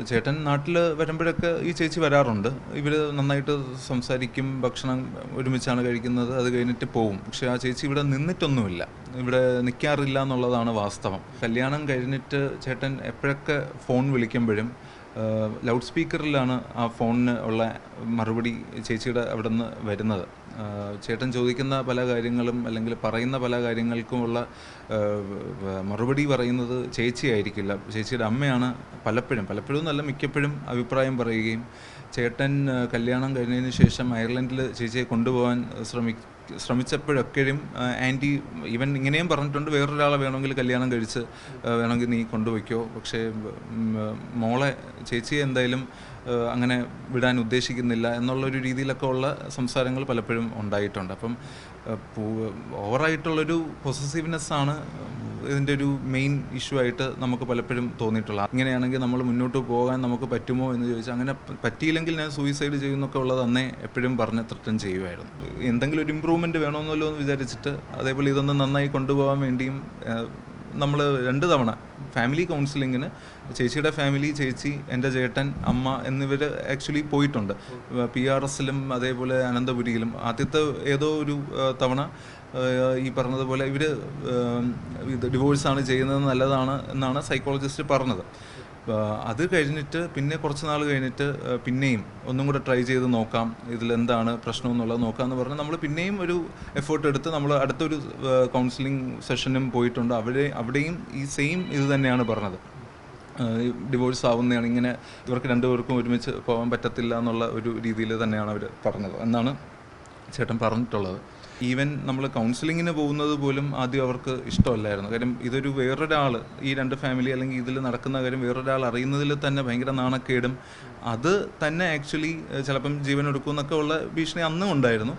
ചേട്ടൻ നാട്ടിൽ വരുമ്പോഴൊക്കെ ഈ ചേച്ചി വരാറുണ്ട്. ഇവർ നന്നായിട്ട് സംസാരിക്കും, ഭക്ഷണം ഒരുമിച്ചാണ് കഴിക്കുന്നത്, അത് കഴിഞ്ഞിട്ട് പോവും. പക്ഷെ ആ ചേച്ചി ഇവിടെ നിന്നിട്ടൊന്നുമില്ല, ഇവിടെ നിൽക്കാറില്ല എന്നുള്ളതാണ് വാസ്തവം. കല്യാണം കഴിഞ്ഞിട്ട് ചേട്ടൻ എപ്പോഴൊക്കെ ഫോൺ വിളിക്കുമ്പോഴും ലൗഡ് സ്പീക്കറിലാണ് ആ ഫോണിന് ഉള്ള മറുപടി ചേച്ചിയുടെ അവിടെ നിന്ന് വരുന്നത്. ചേട്ടൻ ചോദിക്കുന്ന പല കാര്യങ്ങളും അല്ലെങ്കിൽ പറയുന്ന പല കാര്യങ്ങൾക്കുമുള്ള മറുപടി പറയുന്നത് ചേച്ചിയായിരിക്കില്ല, ചേച്ചിയുടെ അമ്മയാണ്. പലപ്പോഴും നല്ല മിക്കപ്പോഴും അഭിപ്രായം പറയുകയും ചേട്ടൻ കല്യാണം കഴിഞ്ഞതിന് ശേഷം അയർലൻഡിൽ ചേച്ചിയെ കൊണ്ടുപോകാൻ ശ്രമിച്ചപ്പോഴൊക്കെയും ആൻറ്റി ഈവൻ ഇങ്ങനെയും പറഞ്ഞിട്ടുണ്ട്, വേറൊരാളെ വേണമെങ്കിൽ കല്യാണം കഴിച്ച് വേണമെങ്കിൽ നീ കൊണ്ടുപോയിക്കോ, പക്ഷേ മോളെ ചേച്ചിയെ എന്തായാലും അങ്ങനെ വിടാൻ ഉദ്ദേശിക്കുന്നില്ല എന്നുള്ളൊരു രീതിയിലൊക്കെ ഉള്ള സംസാരങ്ങൾ പലപ്പോഴും ഉണ്ടായിട്ടുണ്ട്. അപ്പം ഓവറായിട്ടുള്ളൊരു പൊസസീവ്നെസ്സാണ് ഇതിൻ്റെ ഒരു മെയിൻ ഇഷ്യൂ ആയിട്ട് നമുക്ക് പലപ്പോഴും തോന്നിയിട്ടുള്ളത്. ഇങ്ങനെയാണെങ്കിൽ നമ്മൾ മുന്നോട്ട് പോകാൻ നമുക്ക് പറ്റുമോ എന്ന് ചോദിച്ചാൽ, അങ്ങനെ പറ്റിയില്ലെങ്കിൽ ഞാൻ സൂയിസൈഡ് ചെയ്യുന്നൊക്കെ ഉള്ളത് അന്നേ എപ്പോഴും പറഞ്ഞ് ത്രട്ടൻ ചെയ്യുമായിരുന്നു. എന്തെങ്കിലും ഒരു ഇമ്പ്രൂവ്മെൻറ്റ് വേണമെന്നല്ലോ എന്ന് വിചാരിച്ചിട്ട്, അതേപോലെ ഇതൊന്ന് നന്നായി കൊണ്ടുപോകാൻ വേണ്ടിയും നമ്മൾ 2 തവണ ഫാമിലി കൗൺസിലിങ്ങിന് ചേച്ചിയുടെ ഫാമിലി, ചേച്ചി, എൻ്റെ ചേട്ടൻ, അമ്മ എന്നിവർ ആക്ച്വലി പോയിട്ടുണ്ട്. PRSലും അതേപോലെ അനന്തപുരിയിലും. ആദ്യത്തെ ഏതോ ഒരു തവണ ഈ പറഞ്ഞതുപോലെ ഇവർ ഇത് ഡിവോഴ്സാണ് ചെയ്യുന്നത്, നല്ലതാണ് എന്നാണ് സൈക്കോളജിസ്റ്റ് പറഞ്ഞത്. അത് കഴിഞ്ഞിട്ട് പിന്നെ കുറച്ച് നാൾ കഴിഞ്ഞിട്ട് പിന്നെയും ഒന്നും കൂടെ ട്രൈ ചെയ്ത് നോക്കാം, ഇതിലെന്താണ് പ്രശ്നം എന്നുള്ളത് നോക്കാമെന്ന് പറഞ്ഞ് നമ്മൾ പിന്നെയും ഒരു എഫേർട്ട് എടുത്ത് നമ്മൾ അടുത്തൊരു കൗൺസിലിംഗ് സെഷനും പോയിട്ടുണ്ട്. അവിടെയും ഈ സെയിം ഇത് തന്നെയാണ് പറഞ്ഞത്. ഡിവോഴ്സ് ആവുന്നതാണ്, ഇങ്ങനെ ഇവർക്ക് 2 പേർക്കും ഒരുമിച്ച് പോകാൻ പറ്റത്തില്ല എന്നുള്ള ഒരു രീതിയിൽ തന്നെയാണ് അവർ പറഞ്ഞത് എന്നാണ് ചേട്ടൻ പറഞ്ഞിട്ടുള്ളത്. ഈവൻ നമ്മൾ കൗൺസിലിങ്ങിന് പോകുന്നത് പോലും ആദ്യം അവർക്ക് ഇഷ്ടമല്ലായിരുന്നു. കാര്യം ഇതൊരു വേറൊരാൾ, ഈ 2 ഫാമിലി അല്ലെങ്കിൽ ഇതിൽ നടക്കുന്ന കാര്യം വേറൊരാൾ അറിയുന്നതിൽ തന്നെ ഭയങ്കര നാണക്കേടും, അത് തന്നെ ആക്ച്വലി ചിലപ്പം ജീവൻ എടുക്കും എന്നൊക്കെ ഉള്ള ഭീഷണി അന്നും ഉണ്ടായിരുന്നു.